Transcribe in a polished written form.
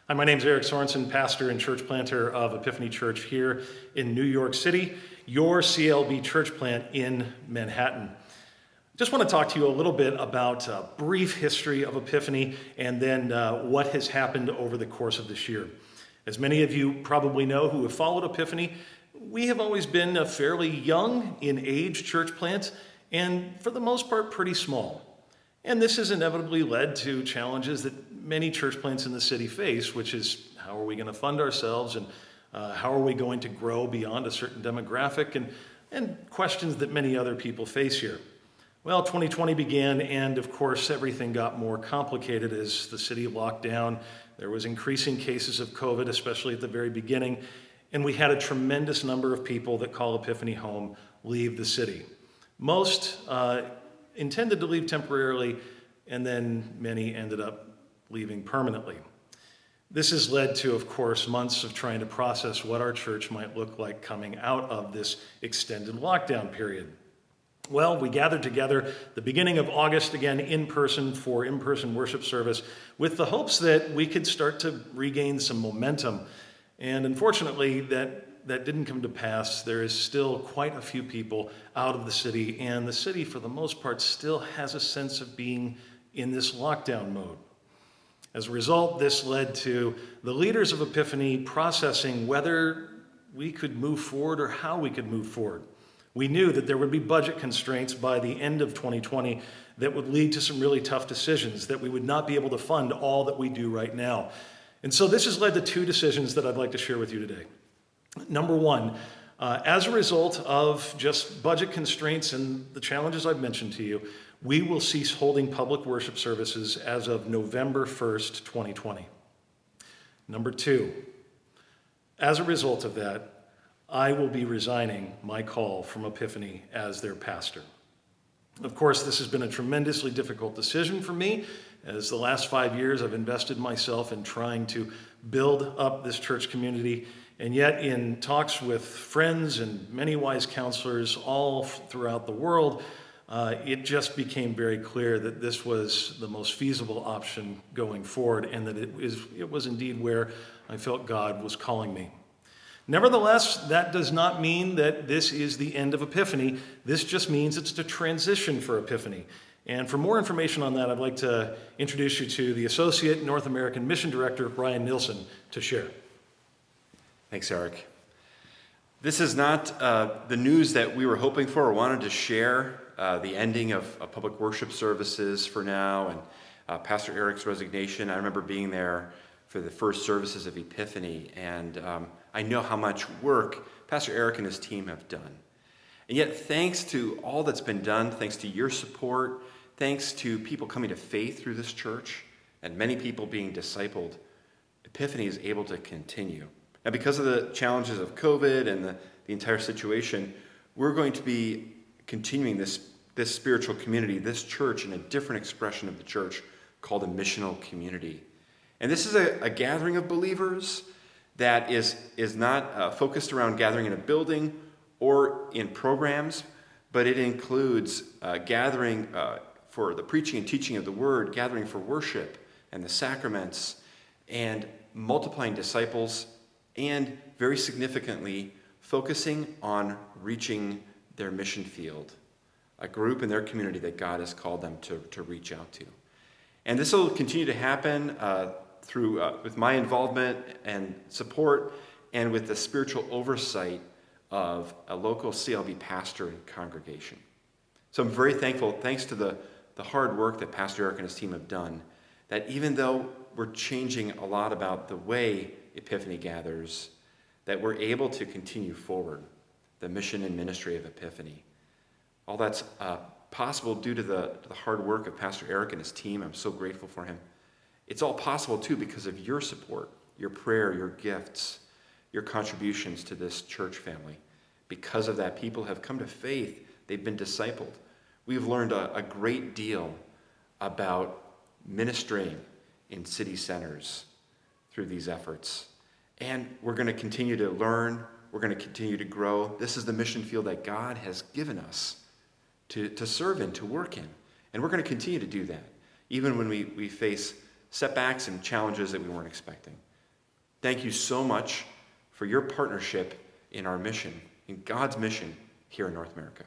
Hi, my name is Erick Sorensen, pastor and church planter of Epiphany Church here in New York City, your CLB church plant in Manhattan. Just want to talk to you a little bit about a brief history of Epiphany and then what has happened over the course of this year. As many of you probably know who have followed Epiphany, we have always been a fairly young in age church plant and for the most part pretty small. And this has inevitably led to challenges that many church plants in the city face, which is how are we going to fund ourselves and how are we going to grow beyond a certain demographic and questions that many other people face here. Well, 2020 began and of course everything got more complicated as the city locked down. There was increasing cases of COVID, especially at the very beginning, and we had a tremendous number of people that call Epiphany home leave the city. Most intended to leave temporarily, and then many ended up leaving permanently. This has led to, of course, months of trying to process what our church might look like coming out of this extended lockdown period. Well, we gathered together the beginning of August again in person for in-person worship service with the hopes that we could start to regain some momentum. And unfortunately, that didn't come to pass. There is still quite a few people out of the city, and the city, for the most part, still has a sense of being in this lockdown mode. As a result, this led to the leaders of Epiphany processing whether we could move forward or how we could move forward. We knew that there would be budget constraints by the end of 2020 that would lead to some really tough decisions, that we would not be able to fund all that we do right now. And so this has led to two decisions that I'd like to share with you today. Number one, as a result of just budget constraints and the challenges I've mentioned to you, we will cease holding public worship services as of November 1st, 2020. Number two, as a result of that, I will be resigning my call from Epiphany as their pastor. Of course, this has been a tremendously difficult decision for me, as the last 5 years I've invested myself in trying to build up this church community. And yet in talks with friends and many wise counselors all throughout the world, it just became very clear that this was the most feasible option going forward and that it was indeed where I felt God was calling me. Nevertheless, that does not mean that this is the end of Epiphany. This just means it's a transition for Epiphany. And for more information on that, I'd like to introduce you to the Associate North American Mission Director, Brian Nielsen, to share. Thanks, Eric. This is not the news that we were hoping for or wanted to share, the ending of public worship services for now and Pastor Erick's resignation. I remember being there for the first services of Epiphany, and I know how much work Pastor Erick and his team have done. And yet, thanks to all that's been done, thanks to your support, thanks to people coming to faith through this church, and many people being discipled, Epiphany is able to continue. Now, because of the challenges of COVID and the entire situation, we're going to be continuing this spiritual community, this church, in a different expression of the church called a missional community. And this is a gathering of believers that is not focused around gathering in a building or in programs, but it includes gathering for the preaching and teaching of the word, gathering for worship and the sacraments, and multiplying disciples, and very significantly, focusing on reaching their mission field, a group in their community that God has called them to reach out to. And this will continue to happen through with my involvement and support, and with the spiritual oversight of a local CLB pastor and congregation. So I'm very thankful, thanks to the hard work that Pastor Erick and his team have done, that even though we're changing a lot about the way Epiphany gathers, that we're able to continue forward the mission and ministry of Epiphany. All that's possible due to the hard work of Pastor Erick and his team. I'm so grateful for him. It's all possible, too, because of your support, your prayer, your gifts, your contributions to this church family. Because of that, people have come to faith. They've been discipled. We've learned a great deal about ministering in city centers through these efforts. And we're going to continue to learn. We're going to continue to grow. This is the mission field that God has given us to serve in, to work in. And we're going to continue to do that, even when we face setbacks and challenges that we weren't expecting. Thank you so much for your partnership in our mission, in God's mission here in North America.